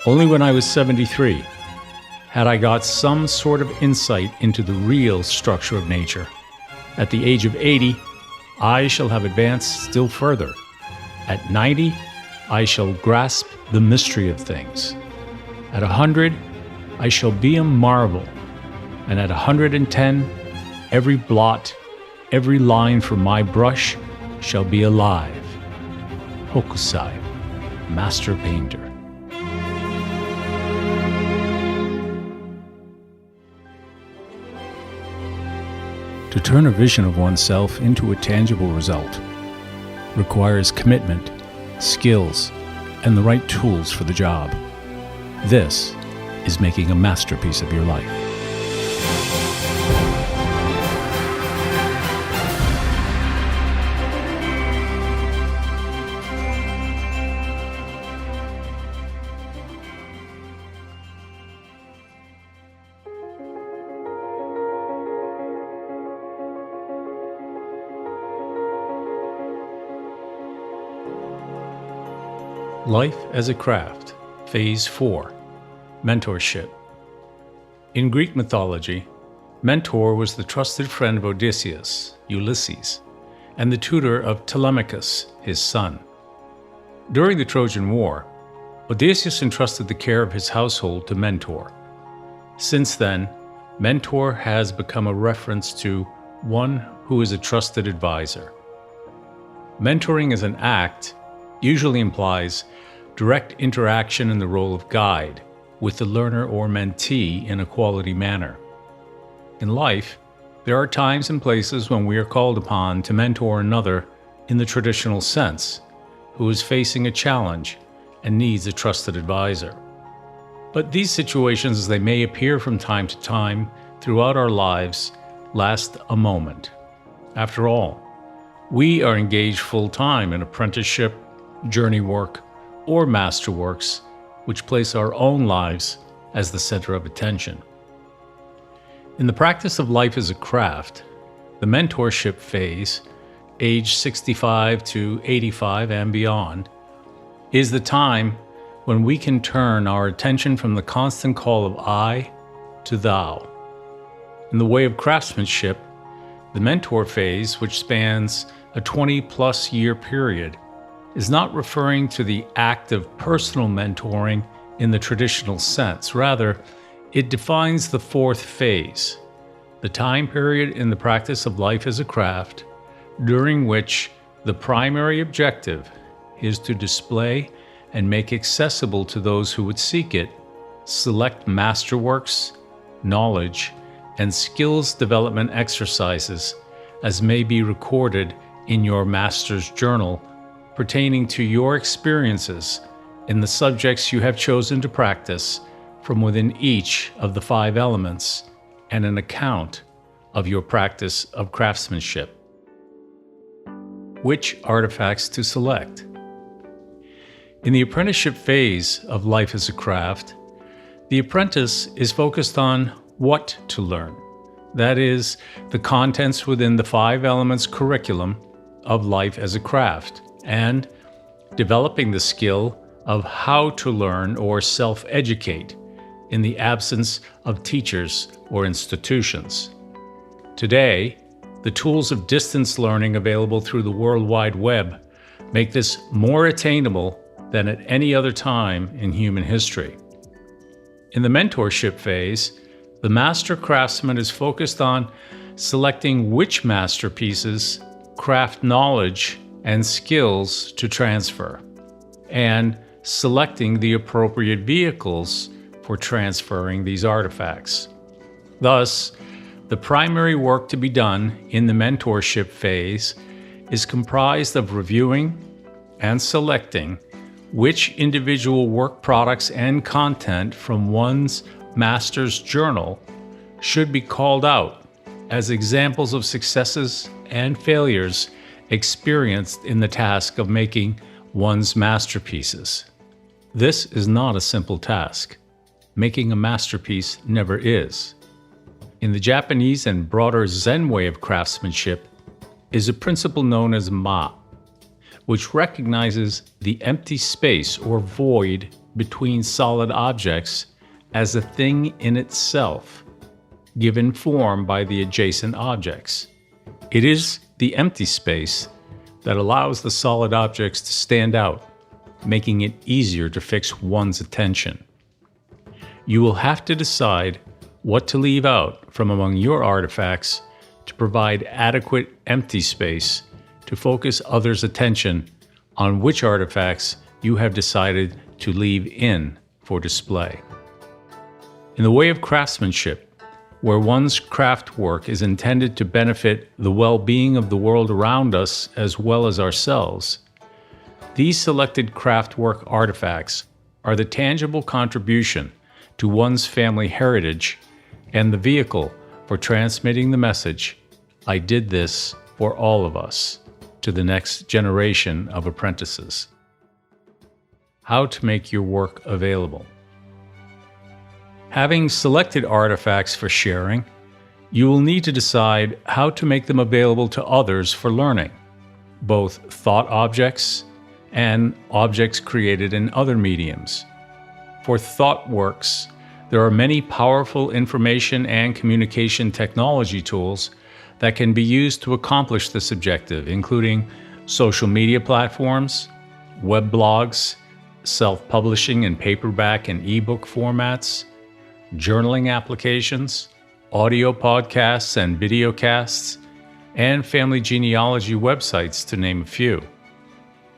Only when I was 73 had I got some sort of insight into the real structure of nature. At the age of 80, I shall have advanced still further. At 90, I shall grasp the mystery of things. At 100, I shall be a marvel. And at 110, every blot, every line from my brush shall be alive. Hokusai, Master Painter. To turn a vision of oneself into a tangible result requires commitment, skills, and the right tools for the job. This is making a masterpiece of your life. Life-as-a-Craft, Phase 4, Mentorship. In Greek mythology, Mentor was the trusted friend of Odysseus, Ulysses, and the tutor of Telemachus, his son. During the Trojan War, Odysseus entrusted the care of his household to Mentor. Since then, Mentor has become a reference to one who is a trusted advisor. Mentoring as an act usually implies direct interaction in the role of guide with the learner or mentee in a quality manner. In life, there are times and places when we are called upon to mentor another in the traditional sense, who is facing a challenge and needs a trusted advisor. But these situations, as they may appear from time to time throughout our lives, last a moment. After all, we are engaged full-time in apprenticeship, journey work, or masterworks, which place our own lives as the center of attention. In the practice of life as a craft, the mentorship phase, age 65 to 85 and beyond, is the time when we can turn our attention from the constant call of I to thou. In the way of craftsmanship, the mentor phase, which spans a 20-plus year period, is not referring to the act of personal mentoring in the traditional sense. Rather, it defines the fourth phase, the time period in the practice of life as a craft, during which the primary objective is to display and make accessible to those who would seek it select masterworks, knowledge, and skills development exercises as may be recorded in your master's journal pertaining to your experiences in the subjects you have chosen to practice from within each of the 5 elements, and an account of your practice of craftsmanship. Which artifacts to select? In the apprenticeship phase of life as a craft, the apprentice is focused on what to learn. That is, the contents within the 5 elements curriculum of life as a craft, and developing the skill of how to learn or self-educate in the absence of teachers or institutions. Today, the tools of distance learning available through the World Wide Web make this more attainable than at any other time in human history. In the mentorship phase, the master craftsman is focused on selecting which masterpieces, craft knowledge, and skills to transfer, and selecting the appropriate vehicles for transferring these artifacts. Thus, the primary work to be done in the mentorship phase is comprised of reviewing and selecting which individual work products and content from one's master's journal should be called out as examples of successes and failures experienced in the task of making one's masterpieces. This is not a simple task. Making a masterpiece never is. In the Japanese and broader Zen way of craftsmanship is a principle known as ma, which recognizes the empty space or void between solid objects as a thing in itself, given form by the adjacent objects. It is the empty space that allows the solid objects to stand out, making it easier to fix one's attention. You will have to decide what to leave out from among your artifacts to provide adequate empty space to focus others' attention on which artifacts you have decided to leave in for display. In the way of craftsmanship, where one's craft work is intended to benefit the well-being of the world around us as well as ourselves, these selected craft work artifacts are the tangible contribution to one's family heritage and the vehicle for transmitting the message, "I did this for all of us," to the next generation of apprentices. How to make your work available. Having selected artifacts for sharing, you will need to decide how to make them available to others for learning, both thought objects and objects created in other mediums. For thought works, there are many powerful information and communication technology tools that can be used to accomplish this objective, including social media platforms, web blogs, self-publishing in paperback and ebook formats, journaling applications, audio podcasts and videocasts, and family genealogy websites, to name a few.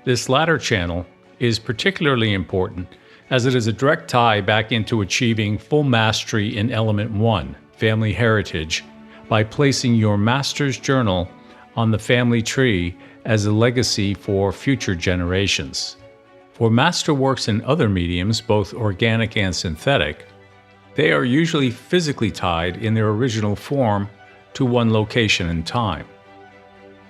This latter channel is particularly important as it is a direct tie back into achieving full mastery in Element 1, Family Heritage, by placing your master's journal on the family tree as a legacy for future generations. For masterworks in other mediums, both organic and synthetic, they are usually physically tied in their original form to one location and time.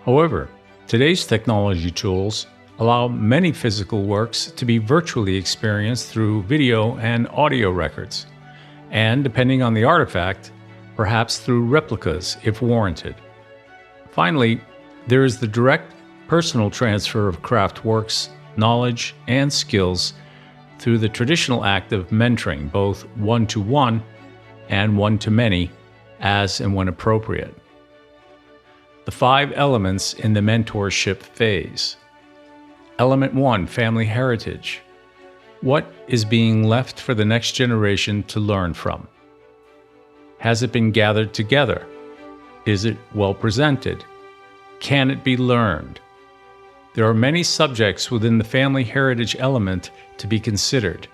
However, today's technology tools allow many physical works to be virtually experienced through video and audio records, and depending on the artifact, perhaps through replicas if warranted. Finally, there is the direct personal transfer of craft works, knowledge, and skills through the traditional act of mentoring, both one-to-one and one-to-many, as and when appropriate. The 5 elements in the mentorship phase. Element 1, Family Heritage. What is being left for the next generation to learn from? Has it been gathered together? Is it well presented? Can it be learned? There are many subjects within the family heritage element to be considered.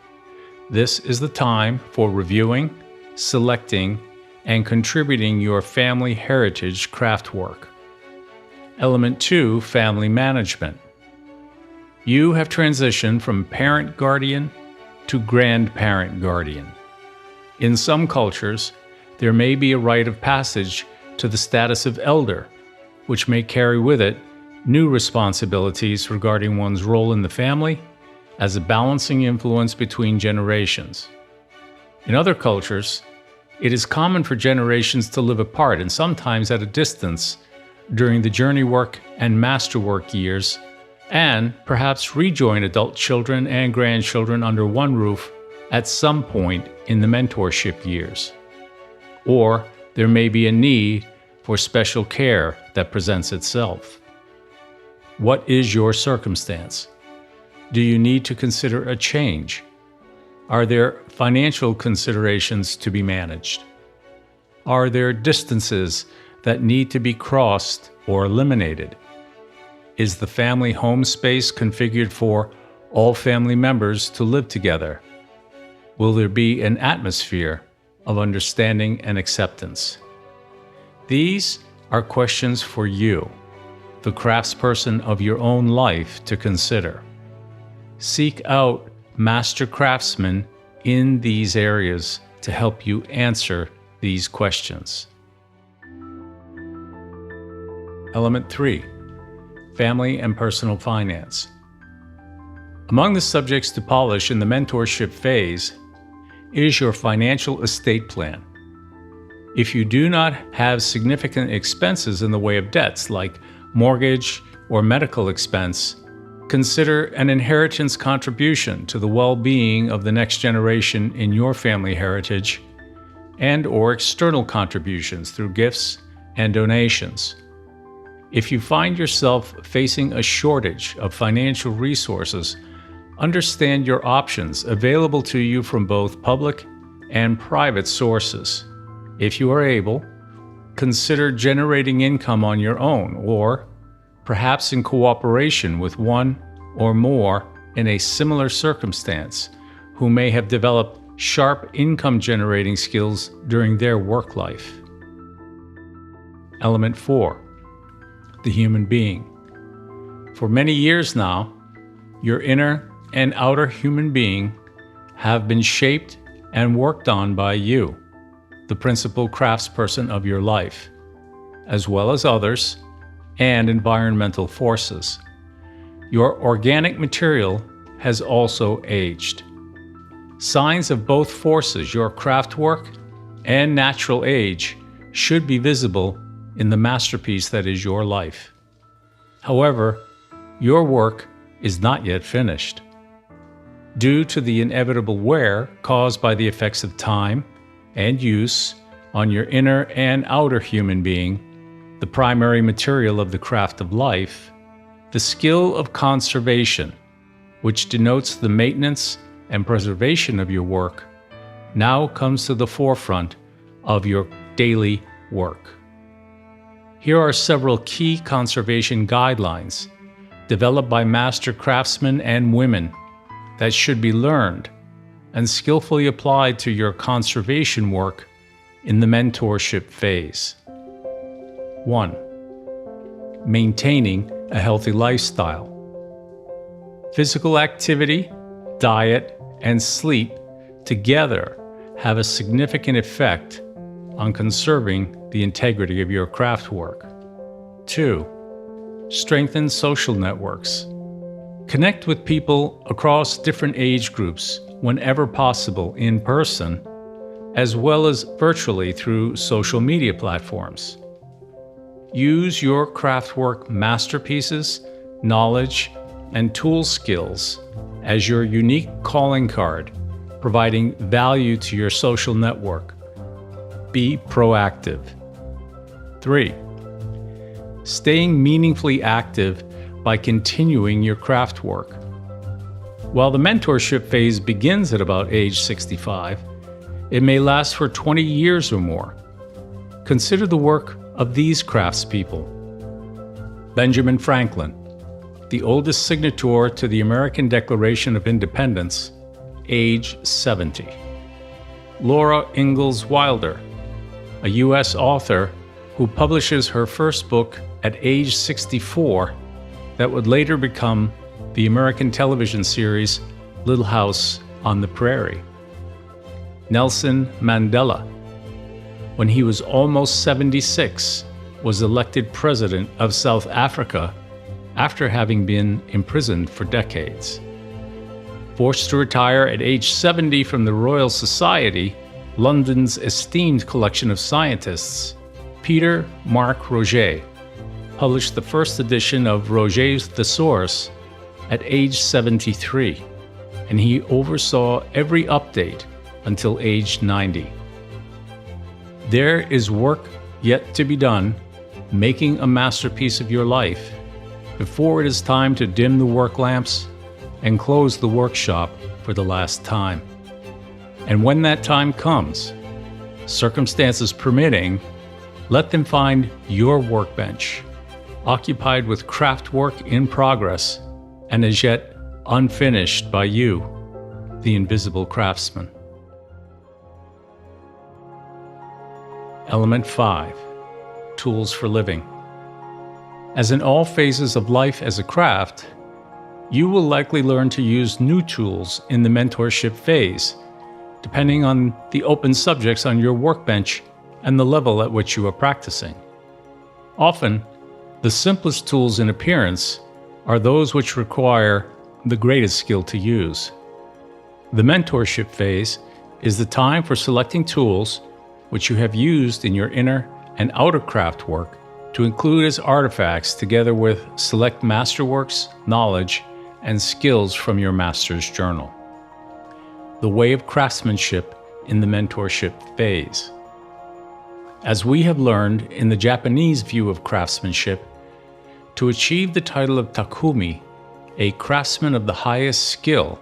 This is the time for reviewing, selecting, and contributing your family heritage craft work. Element 2, Family Management. You have transitioned from parent guardian to grandparent guardian. In some cultures, there may be a rite of passage to the status of elder, which may carry with it new responsibilities regarding one's role in the family as a balancing influence between generations. In other cultures, it is common for generations to live apart and sometimes at a distance during the journey work and masterwork years, and perhaps rejoin adult children and grandchildren under one roof at some point in the mentorship years. Or there may be a need for special care that presents itself. What is your circumstance? Do you need to consider a change? Are there financial considerations to be managed? Are there distances that need to be crossed or eliminated? Is the family home space configured for all family members to live together? Will there be an atmosphere of understanding and acceptance? These are questions for you, the craftsperson of your own life, to consider. Seek out master craftsmen in these areas to help you answer these questions. Element 3, Family and Personal Finance. Among the subjects to polish in the mentorship phase is your financial estate plan. If you do not have significant expenses in the way of debts like mortgage or medical expense, Consider an inheritance contribution to the well-being of the next generation in your family heritage, and/or external contributions through gifts and donations. If you find yourself facing a shortage of financial resources, understand your options available to you from both public and private sources. If you are able, consider generating income on your own, or perhaps in cooperation with one or more in a similar circumstance who may have developed sharp income-generating skills during their work life. Element 4. The human being. For many years now, your inner and outer human being have been shaped and worked on by you, the principal craftsperson of your life, as well as others and environmental forces. Your organic material has also aged. Signs of both forces, your craft work and natural age, should be visible in the masterpiece that is your life. However, your work is not yet finished. Due to the inevitable wear caused by the effects of time and use on your inner and outer human being, the primary material of the craft of life, the skill of conservation, which denotes the maintenance and preservation of your work, now comes to the forefront of your daily work. Here are several key conservation guidelines developed by master craftsmen and women that should be learned and skillfully applied to your conservation work in the mentorship phase. 1. Maintaining a healthy lifestyle. Physical activity, diet, and sleep together have a significant effect on conserving the integrity of your craft work. 2. Strengthen social networks. Connect with people across different age groups whenever possible in person, as well as virtually through social media platforms. Use your craftwork masterpieces, knowledge, and tool skills as your unique calling card, providing value to your social network. Be proactive. 3. Staying meaningfully active by continuing your craft work. While the mentorship phase begins at about age 65, it may last for 20 years or more. Consider the work of these craftspeople. Benjamin Franklin, the oldest signator to the American Declaration of Independence, age 70. Laura Ingalls Wilder, a U.S. author who publishes her first book at age 64 that would later become the American television series Little House on the Prairie. Nelson Mandela, when he was almost 76, was elected president of South Africa after having been imprisoned for decades. Forced to retire at age 70 from the Royal Society, London's esteemed collection of scientists, Peter Mark Roget published the first edition of Roget's Thesaurus at age 73, and he oversaw every update until age 90. There is work yet to be done, making a masterpiece of your life, before it is time to dim the work lamps and close the workshop for the last time. And when that time comes, circumstances permitting, let them find your workbench, occupied with craft work in progress and as yet unfinished by you, the invisible craftsman. Element 5. Tools for living. As in all phases of life as a craft, you will likely learn to use new tools in the mentorship phase, depending on the open subjects on your workbench and the level at which you are practicing. Often, the simplest tools in appearance are those which require the greatest skill to use. The mentorship phase is the time for selecting tools which you have used in your inner and outer craft work to include as artifacts together with select masterworks, knowledge, and skills from your master's journal. The way of craftsmanship in the mentorship phase. As we have learned in the Japanese view of craftsmanship, to achieve the title of takumi, a craftsman of the highest skill,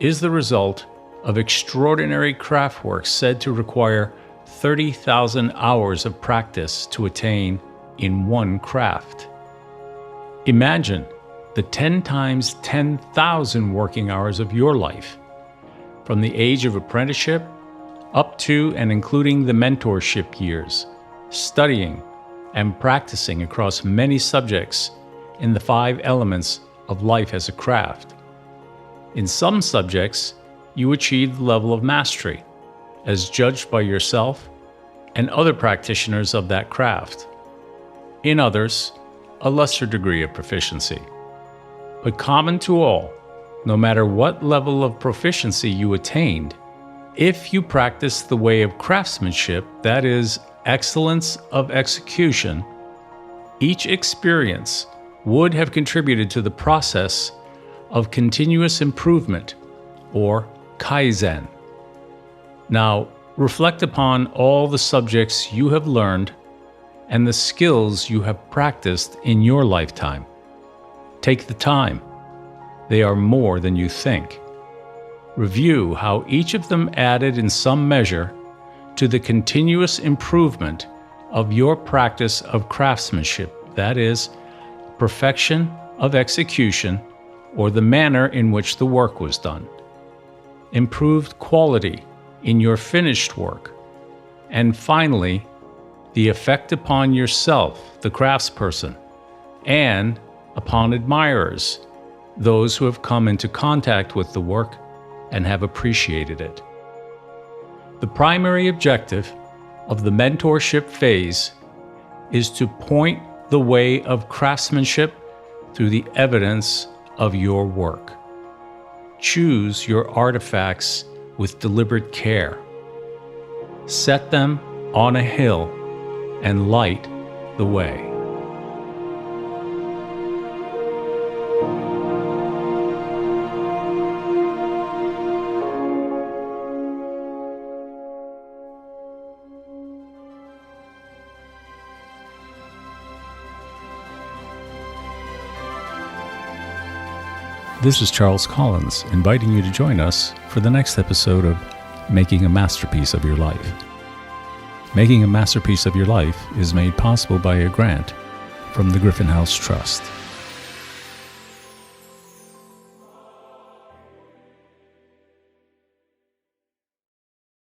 is the result of extraordinary craftwork said to require 30,000 hours of practice to attain in one craft. Imagine the 10 times 10,000 working hours of your life, from the age of apprenticeship up to and including the mentorship years, studying and practicing across many subjects in the 5 elements of life as a craft. In some subjects, you achieve the level of mastery, as judged by yourself and other practitioners of that craft. In others, a lesser degree of proficiency. But common to all, no matter what level of proficiency you attained, if you practice the way of craftsmanship, that is, excellence of execution, each experience would have contributed to the process of continuous improvement, or kaizen. Now, reflect upon all the subjects you have learned and the skills you have practiced in your lifetime. Take the time. They are more than you think. Review how each of them added in some measure to the continuous improvement of your practice of craftsmanship, that is, perfection of execution, or the manner in which the work was done. Improved quality in your finished work. And finally, the effect upon yourself, the craftsperson, and upon admirers, those who have come into contact with the work and have appreciated it. The primary objective of the mentorship phase is to point the way of craftsmanship through the evidence of your work. Choose your artifacts with deliberate care. Set them on a hill and light the way. This is Charles Collins, inviting you to join us for the next episode of Making a Masterpiece of Your Life. Making a Masterpiece of Your Life is made possible by a grant from the Griffin House Trust.